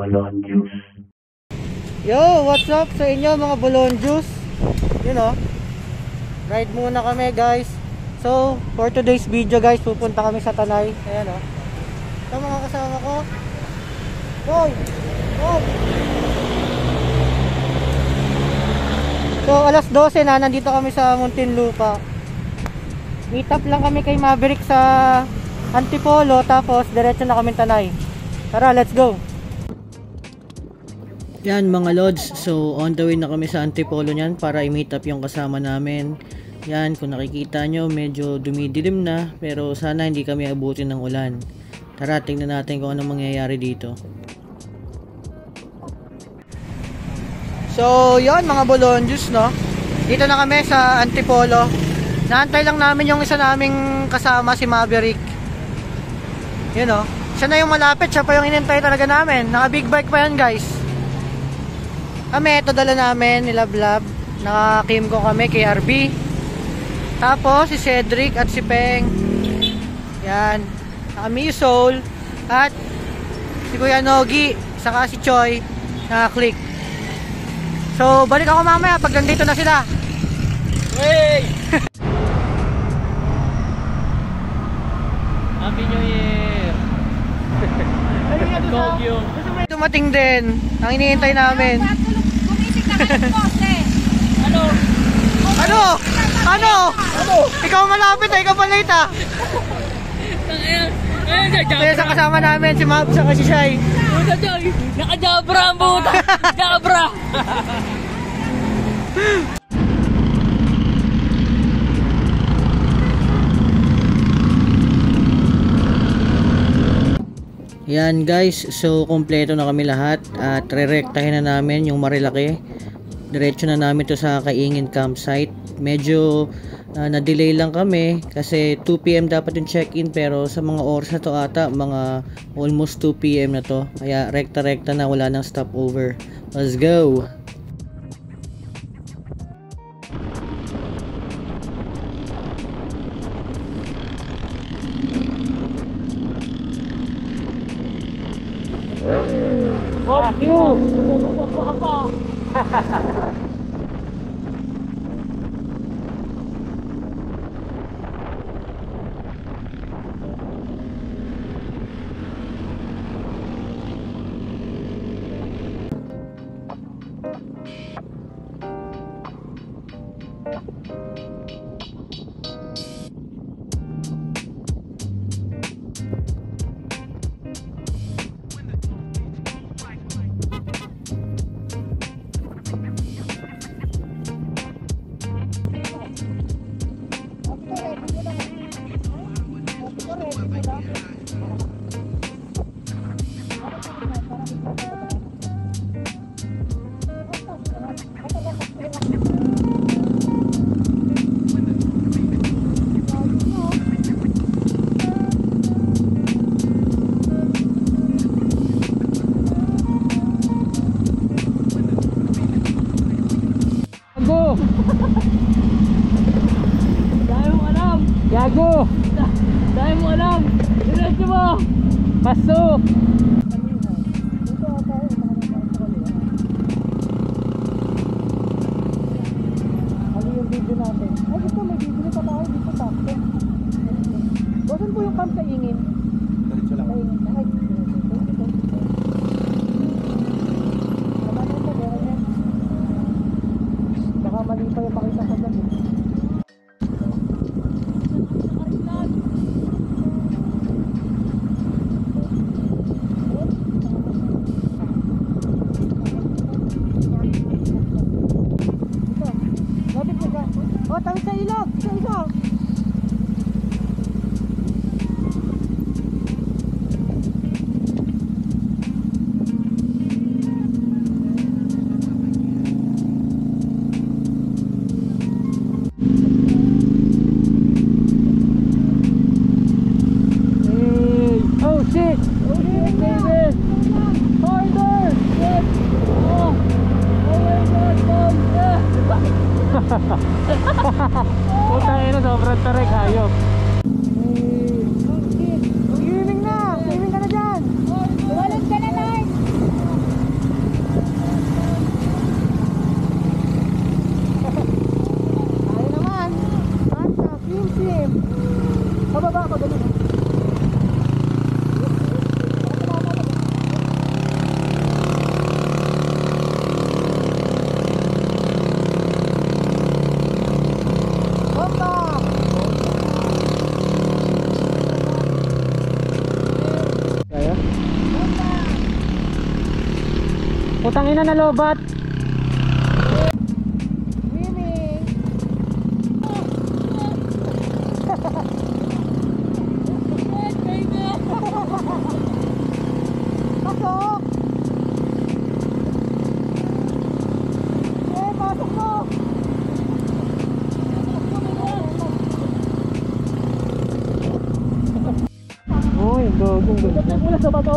Balon Juice. Yo, what's up sa inyo mga Balon Juice? You know, ride muna kami guys. So, for today's video guys, pupunta kami sa Tanay. Ayan o. Ito mga kasama ko. Boy! Boy! So, alas 12 na, nandito kami sa Muntinlupa. Meet up lang kami kay Maverick sa Antipolo, tapos diretso na kami Tanay. Tara, let's go! Yan mga lods, so on the way na kami sa Antipolo niyan para i-meet up yung kasama namin. Yan, kung nakikita nyo, medyo dumidilim na, pero sana hindi kami abutin ng ulan. Tara, tingnan natin kung anong mangyayari dito. So, yon mga Balon Juice, no? Dito na kami sa Antipolo. Naantay lang namin yung isa naming kasama, si Maverick. Yun, no? Siya na yung malapit, siya pa yung inintay talaga namin. Naka big bike pa yan, guys. Kami, ito dala namin, nilablab. Naka-kim ko kami, KRB. Tapos, si Cedric at si Peng. Yan. Naka Soul. At si Kuya Nogi, saka si Choi. Naka-click. So, balik ako mamaya pag nandito na sila. Hey! Happy New Year! Dumating din. Ang iniintay namin. Ano? Ano? Ano? Ano? Ikaw malapit na, ikaw palate ah. Kaya sa kasama namin, si Mab, saka si Shai. Naka-jabra ang buta! Jabra! Yan guys, so kompleto na kami lahat at re-rektahin na namin yung Marilaki. Diretso na namin to sa Kaingin campsite. Medyo na-delay lang kami kasi 2 PM dapat yung check-in, pero sa mga oras na to ata, mga almost 2 PM na to. Kaya rekta-rekta na, wala nang stopover. Let's go! Fuck you! Gago! Dahil mo alam! Diretso mo! Pasok! Ano yung video natin? Ay, dito may video pa tayo dito sa akin. Saan po yung camp Kaingin? Diretso lang. Kaingin. Ay, baka mali pa yung pakita sa dyan. O, tayo sa ilog! Sa ilog! Hey! Oh shit! Oh shit, David! Harder! Shit! Oh! Oh my god, Mom! Yeah! Puta ina, sobrang tarik, hayop. Ang giling na! Giling ka na dyan! Walad ka na, Lord! Putang ina na lobat. Pasok! Eh, pasok mo! Uy, gagong ganda. Wala sa bato.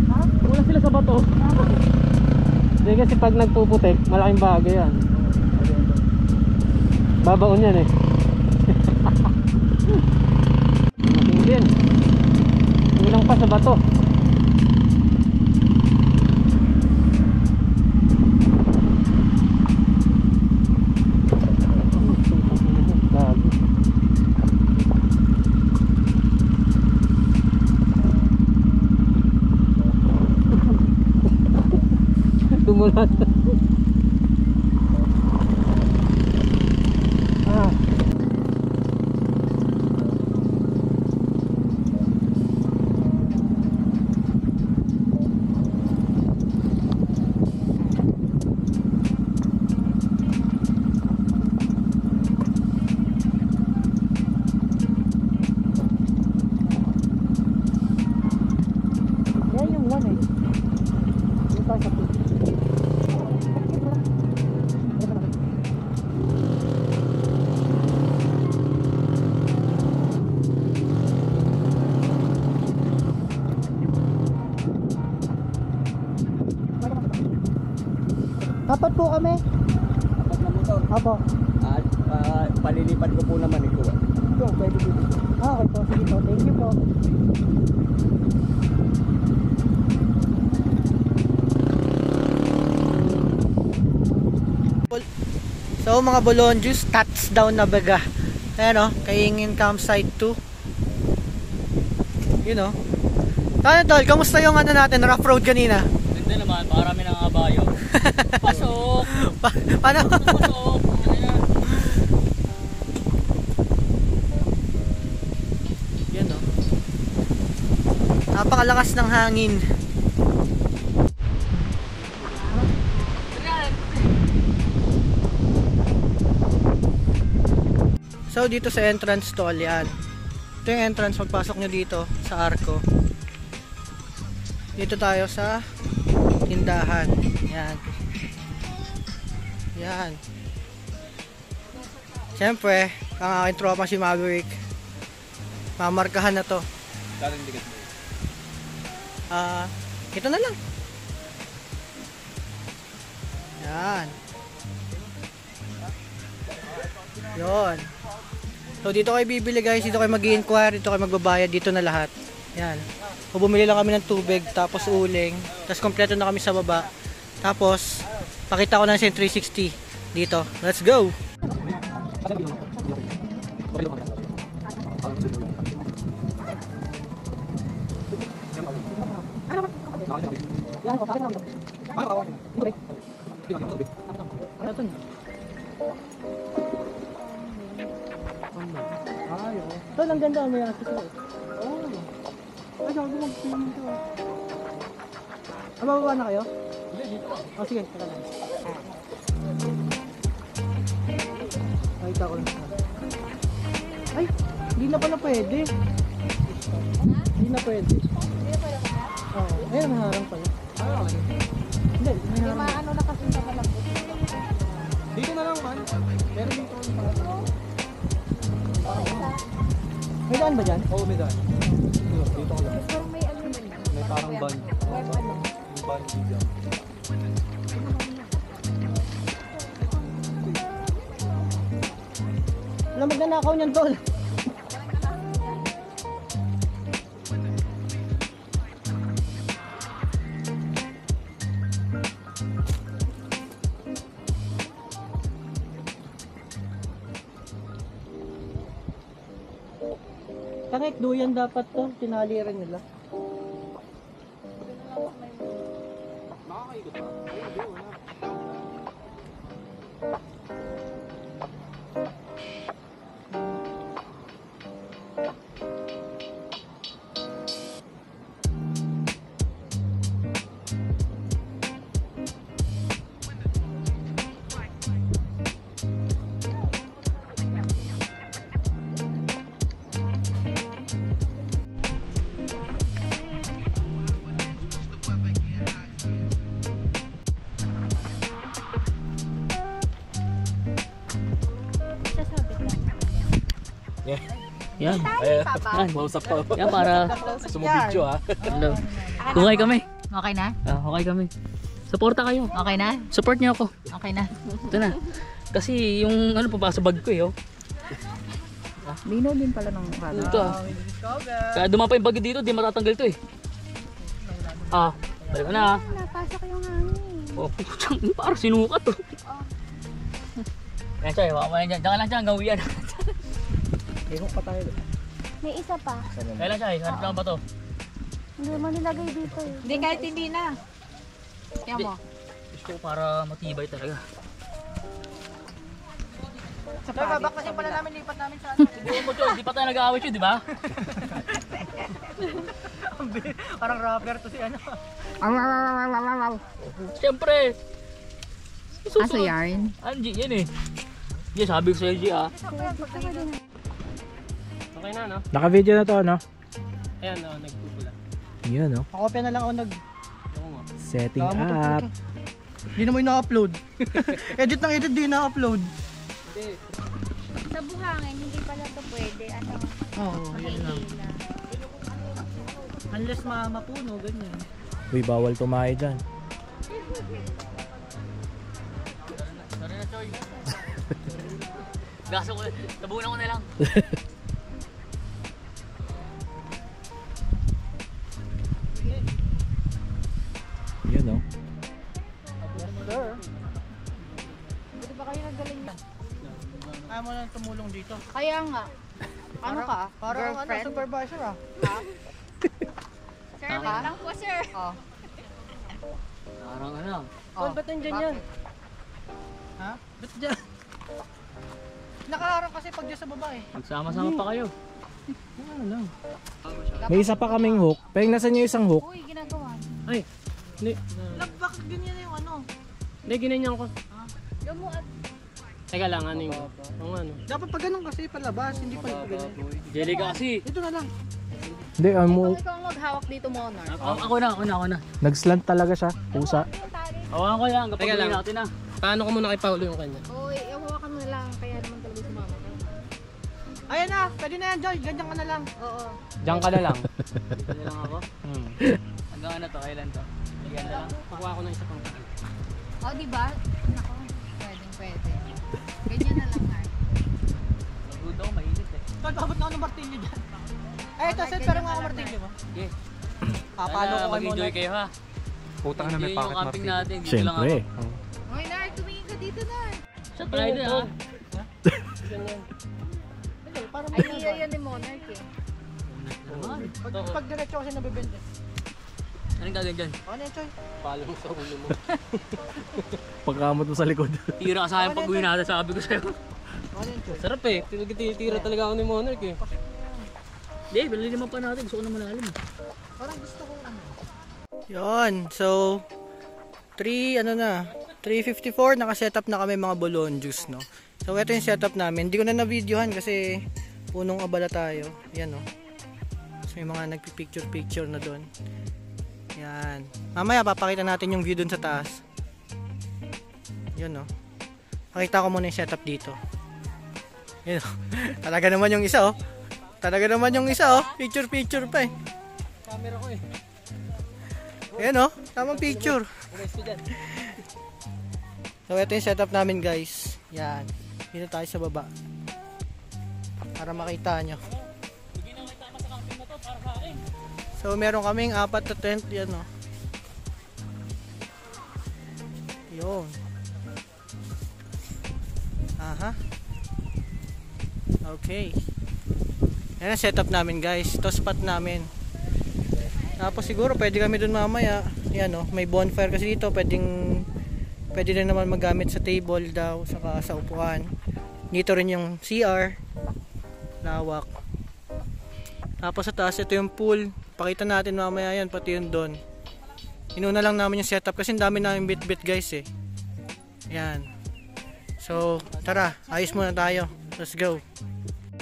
Ha? Wala sila sa bato. Hindi kasi pag nagpuputik, malaking bagay yan. Babaon yan eh. Mating din. Kulang pa sa bato. Gago. Tumulat. Ah. Yan yung one eh. Yung tayo sa pit. Dapat po kami. Kapag na motor. Apo. At palilipad ko po naman ito. Ito, pwede dito. Ah, okay po. Sige po. Thank you po. So mga Bolon Juice, touchdown na baga. Ayan o, Kaingin Campsite 2. You know. Ano tol, kamusta yung ano natin, rough road kanina? Hindi naman, marami ng abayo. Pasok! Paano? Pasok! Ano na? Yan o. Napakalakas ng hangin. So dito sa entrance tol yan. Ito yung entrance, pagpasok nyo dito sa Arco. Dito tayo sa tindahan. Yan. Yan. Siyempre, ang aking tropa si Maverick. Mamarkahan na to. Dating dikit mo. Ito na lang. Yan. Yon. So dito kayo bibili guys, dito kayo mag-i-inquire, dito kayo magbabayad, dito na lahat. Yan. O bumili lang kami ng tubig, tapos uling, tapos kompleto na kami sa baba. Tapos, pakita ko na sa 360 dito. Let's go! Ito lang ganda, may access ko. Ay, sabi mo, mag-swimming to. Mababa na kayo? Hindi, dito. O sige, tara lang. Nakita ko lang. Ay, hindi na pala pwede. Hindi na pwede. Oo, ayun, naharang pala. Hindi, may harang. Ano na kasi sa malambot. Dito na lang man. Pero dito na lang. May daan ba dyan? Oo, may daan. Dito ko lang. Parang may ano yun. May parang ban. Web ano. Yung ban dito. Wala magnanakaw niyan, tol. Tangik, duyan dapat to. Tinali rin nila. Makakaikot ba? Ay, hindi, wala. Yan. Ayan. Yan. Mausap pa. Yan para Sumubidyo ha. hello. Hukay kami. Okay na? Hukay kami. Suporta kayo. Okay na? Support niyo ako. Okay na. Ito na. Kasi yung ano pa sa bag ko eh. Oh. Lino din pala ng kala. Ito ah. Kaya dumapa yung bag dito, di matatanggal to eh. Balik ka na ah. Napasok yung hangin. Oh, putang, parang sinukat to. Yan siya, wala yan dyan. Diyan ka lang dyan, gawian. Ihok pa tayo. May isa pa. Kaya lang siya, hanap lang ba to? Hindi mo nilagay dito eh. Hindi, kahit hindi na. Kaya mo. Gusto ko para matibay talaga. Babak kasi pala namin, lipat namin sa ano. Hindi mo to, di pa tayo nag-aawit yun, di ba? Parang rapper to si ano. Siyempre. Asa yarn? Angie, yan eh. Hindi, sabi ko sa Angie ah. Okay na, no? Naka-video na to, no? Ayan, nagpupula. Yun, no? Pakopya na lang ako Setting Tama to, up. Hindi na mo ina-upload. Edit ng edit, di na-upload. Sa buhangin, hindi pala ito pwede. Ano? Oo, yun lang. Mahihila. Unless mapuno, ganyan. Uy, bawal tumayo dyan. Sorry na, Choy. Gaso ko, tabunan ko na lang. Yun, no? Buti ba kayo nagaling yan? Ayaw mo lang tumulong dito. Kaya nga. Ano ka? Parang ano, Girlfriend? supervisor ah. Sir, wait lang po, sir. Oh. Parang ano. Oh, ba't nandyan yan? Ha? Ba't dyan? Nakaharang kasi pag dyan sa baba eh. Magsama-sama pa kayo. Ano lang. May isa pa kaming hook. Pero nasan yung isang hook? Uy, ginagawa. Ay, hindi. Bakit ganyan yung ano? Hindi, ginanyan ko. Lumuat. Teka lang, ano yung ano? Dapat pag ganun kasi palabas, hindi pa ganyan. Jelly ka kasi. Ito na lang. Hindi, Ikaw ang maghawak dito, Monarch. Ako na. nag-slant talaga siya. Pusa. Hawakan ko lang kapag Teka lang. gawin natin na. Paano ko muna kay Paulo yung kanya? Uy, hawakan mo na lang. Kaya naman talaga sumama ka. Ayan na, pwede na yan Joy, ganyan ka na lang. Oo. Diyan ka na lang. Dito na lang ako. Hmm. Hanggang ano to, kailan to? Hanggang na lang. Kukuha ko ng isa pang Oh, di ba? Nako, pwede. Ganyan na lang, Mark. Magod ako, mainit eh. Tol, paabot na ako ng martilyo dyan. Ay, ito, set, pero nga ako martilyo mo. Sige. Papalo ko kayo mag-enjoy muna. kayo ha. Puta Enjoy yung camping natin. Dito lang Siyempre. ako. Uy, Nark, tumingin ka dito, Nark. Shot tayo din ha. Parang Idea yun ni Monarch eh. pag diretso kasi nabibende. Anong gagawin dyan? Ano yan, Choy? palo mo sa ulo mo. Pagkamot mo sa likod. Tira ka sa akin pag uwi natin, sabi ko sa'yo. Ano yan, Choy? Sarap eh. Tinitira talaga ako ni Monarch eh. Hindi, bilhin naman pa natin. Gusto ko na malalim. Parang gusto ko ano. Yun, so 3:54 naka-setup na kami mga bolon juice, no. So ito yung setup namin. Hindi ko na na-videohan kasi punong abala tayo. Yan, no. So may mga nagpi-picture na doon. Yan. Mamaya papakita natin yung view doon sa taas. Yun, no. Pakita ko muna yung setup dito. Yun, no. Talaga naman yung isa, oh. Picture pa eh. Camera ko eh. Ayan, oh. Tamang picture. Umayos ko dyan. So ito yung setup namin, guys. Yan. Dito tayo sa baba. Para makita nyo. So meron kaming 4 na tent. Yan, oh. Yun. Aha. Okay. Yan ang setup namin, guys. Ito spot namin. Tapos siguro pwede kami dun mamaya. Yan, oh. May bonfire kasi dito. Pwede na naman magamit sa table daw, saka sa upuan. Dito rin yung CR. Lawak. Tapos sa taas, ito yung pool. Pakita natin mamaya yan, pati yun doon. Inuna lang namin yung setup kasi ang dami namin bit-bit, guys eh. Yan. So, tara, ayos muna tayo. Let's go.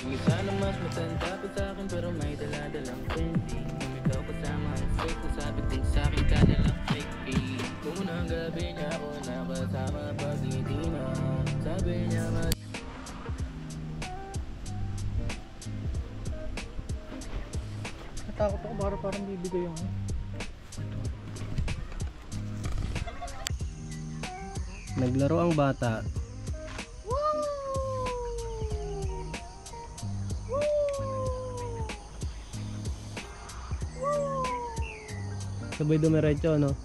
Sana mas matanda pa sa akin pero may dala-dalang candy. Kung ikaw kasama ang fake ko sabi kung sa akin ka nalang fake pee. Kung unang gabi niya ako nakasama pag hindi na. Sabi niya Natakot ako parang bibigay yung Naglaro ang bata. Sabay dumiretso, no?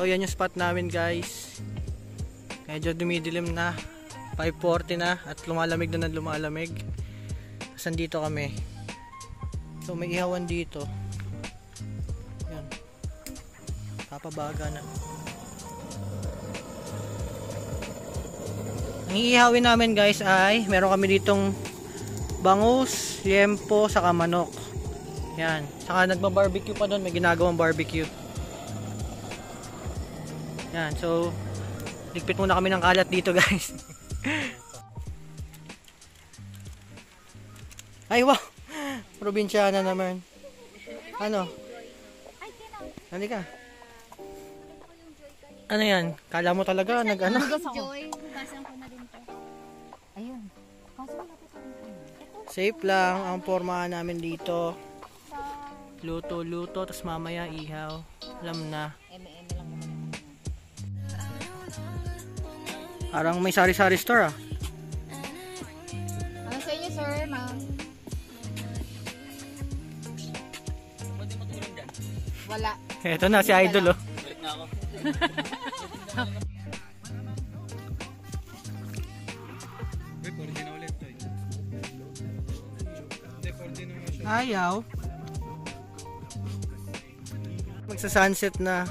So yan yung spot namin guys. Medyo dumidilim na. 5:40 na at lumalamig na lumalamig. Saan dito kami? So may ihawan dito. Yan. Papabaga na. Ang iihawin namin guys ay meron kami ditong bangus, liempo, saka manok. Yan. Saka nagba-barbecue pa doon. May ginagawang barbecue. Yan, so ligpit muna kami ng kalat dito guys. Ay wow, probinsyana naman. Ano? Halika. Ano yan? Kala mo talaga nag-ano? Joy, hugasan ko na din to. Ayun. Kaso wala pa tayo. Safe lang ang pormahan namin dito. Luto-luto, tapos mamaya ihaw. Alam na. Eme-eme lang naman. Parang may sari-sari store ah. Ano sa inyo, sir, ma'am? Wala. Eto na si Idol oh. Ayaw. Magsa-sunset na.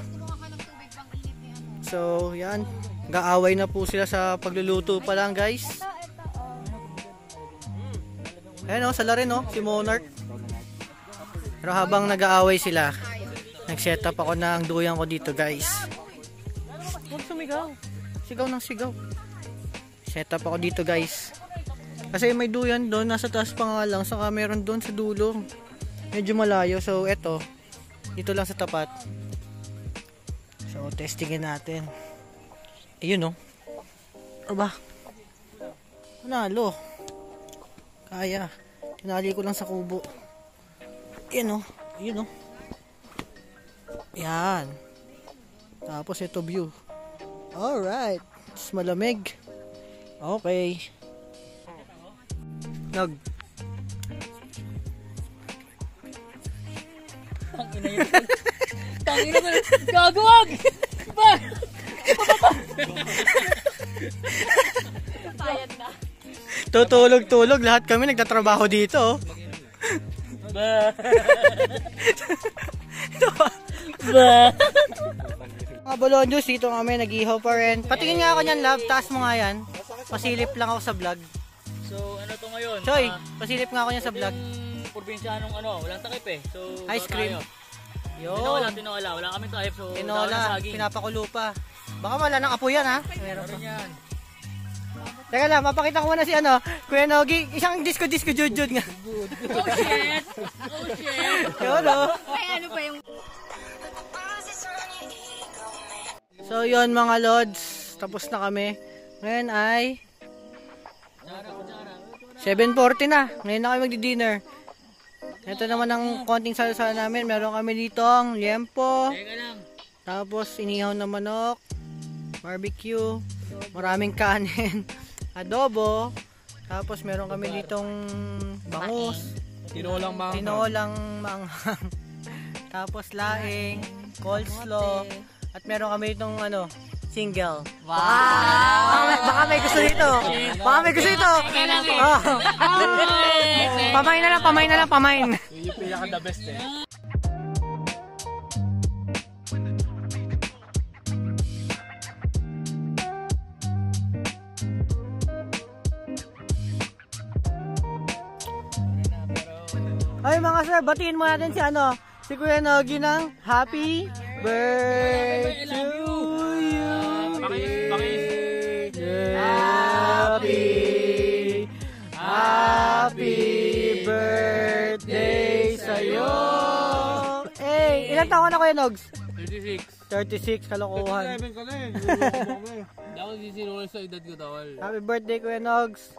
So, yan. Gaaway na po sila sa pagluluto pa lang, guys. Ayan o, sala rin o, si Monarch. Pero habang nag-aaway sila, nag-set up ako ng duyang ko dito, guys. Huwag sumigaw. Sigaw ng sigaw. Set up ako dito, guys. Kasi may duyan doon, nasa taas pa nga lang, saka meron doon sa dulo. Medyo malayo, so eto, dito lang sa tapat. So, testingin natin. Ayun, no? Aba? Panalo. Kaya. Tinali ko lang sa kubo. Ayun, no? Ayun, no? Yan. Tapos, ito view. Alright. It's malamig. Okay. Nag. Tangina ko. Gagawag! Ba! Payad na. Tutulog-tulog. Lahat kami nagtatrabaho dito. Ba! Ba! Mga Bolonjos, dito kami nag-ihaw pa rin. Patingin nga ako niyan, love. Taas mo nga yan. Pasilip lang ako sa vlog. So, ano to ngayon? Choy, pasilip nga ako niyan sa vlog. Yung probinsyanong ano, walang takip eh. So, Ice cream. Tinola, Yun. tinola. Wala kaming takip. So, Tinola, pinapakulo pa. Baka wala nang apo yan ha. Meron pa. Meron yan. Teka lang, mapakita ko muna si ano, Kuya Nogi. Isang disco-disco jud-jud nga. Oh shit! Oh shit! Yun o. Ay, ano pa yung... So yun mga lods, tapos na kami. Ngayon ay 7:40 na. Ngayon na kami magdi-dinner. Ito naman ang konting salsa namin. Meron kami ditong liempo, Teka lang. tapos inihaw na manok, barbecue, maraming kanin, adobo, tapos meron kami ditong bangus, Tinolang tinolang manghang, tapos laing, coleslaw, At meron kami itong single. Wow! Baka may gusto dito. Baka may gusto dito. Oh. Pamain na lang, pamain. Yung pinaka the best eh. Ay mga sir, batiin mo natin si Kuya Nogi ng Happy Birthday to you. Happy birthday sa'yo. Eh, ilan taon na Kuya Nogs? 36, kalokohan. 11 ka na eh. Hindi ako sisinungaling sa edad ko, tawal. Happy birthday Kuya Nogs.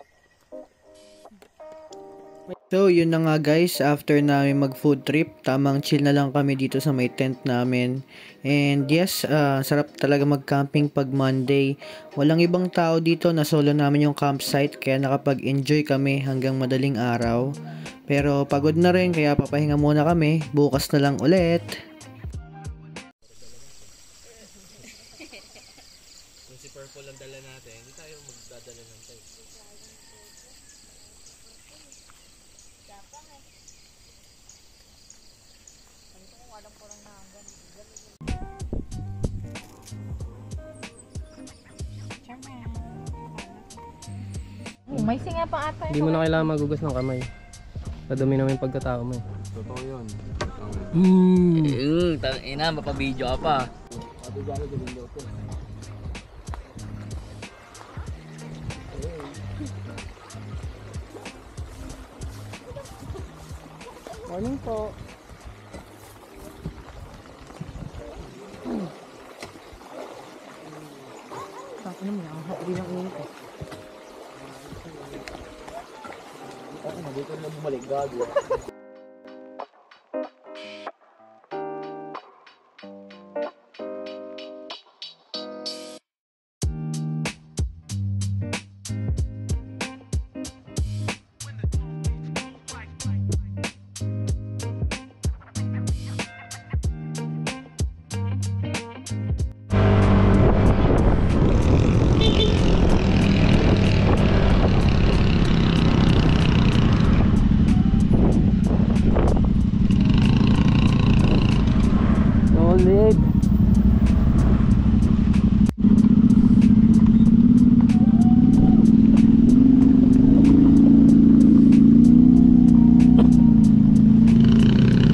So yun na nga guys, after namin mag food trip, tamang chill na lang kami dito sa may tent namin. And yes, sarap talaga mag camping pag Monday. Walang ibang tao dito, na solo namin yung campsite, kaya nakapag enjoy kami hanggang madaling araw. Pero pagod na rin, kaya papahinga muna kami, bukas na lang ulit. Kung si Purple ang dala natin, hindi tayo magdadala ng tayo. May singa pa ata. Hindi mo na kailangan magugas ng kamay. Kadumi naman yung pagkatao mo eh. Totoo yun. Ina, mapabidyo ka pa. Morning po. Ano mo yan? Ang hapdi ng init eh. Dito na bumalik gago. Solid.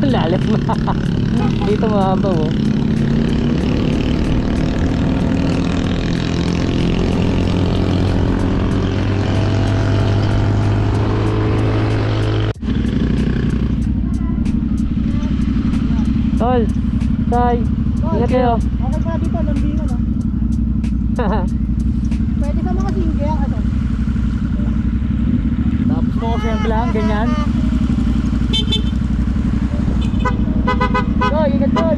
Lalim na. Dito mahaba oh. Tol, Tay, ingat kayo. Okay pa dito, lambingan Pwede sa mga single ano? Tapos mo ko siyempre lang, ganyan. Tol, ingat tol.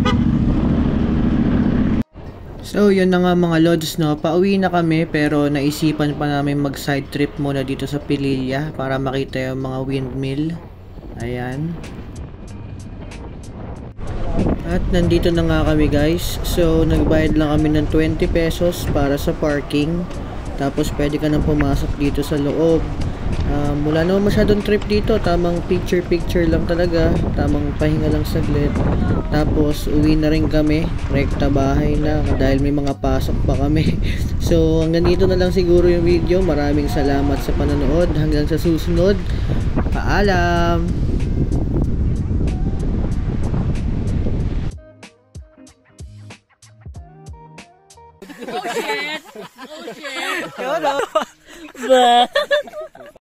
So yun na nga mga lods, no, pauwi na kami, pero naisipan pa namin mag side trip muna dito sa Pililla para makita yung mga windmill. Ayan. At nandito na nga kami guys. So nagbayad lang kami ng 20 pesos para sa parking. Tapos pwede ka nang pumasok dito sa loob. Wala naman masyadong trip dito. Tamang picture lang talaga. Tamang pahinga lang saglit. Tapos uwi na rin kami. Rekta bahay na dahil may mga pasok pa kami. So hanggang dito na lang siguro yung video. Maraming salamat sa panonood. Hanggang sa susunod. Paalam! Yun, oh.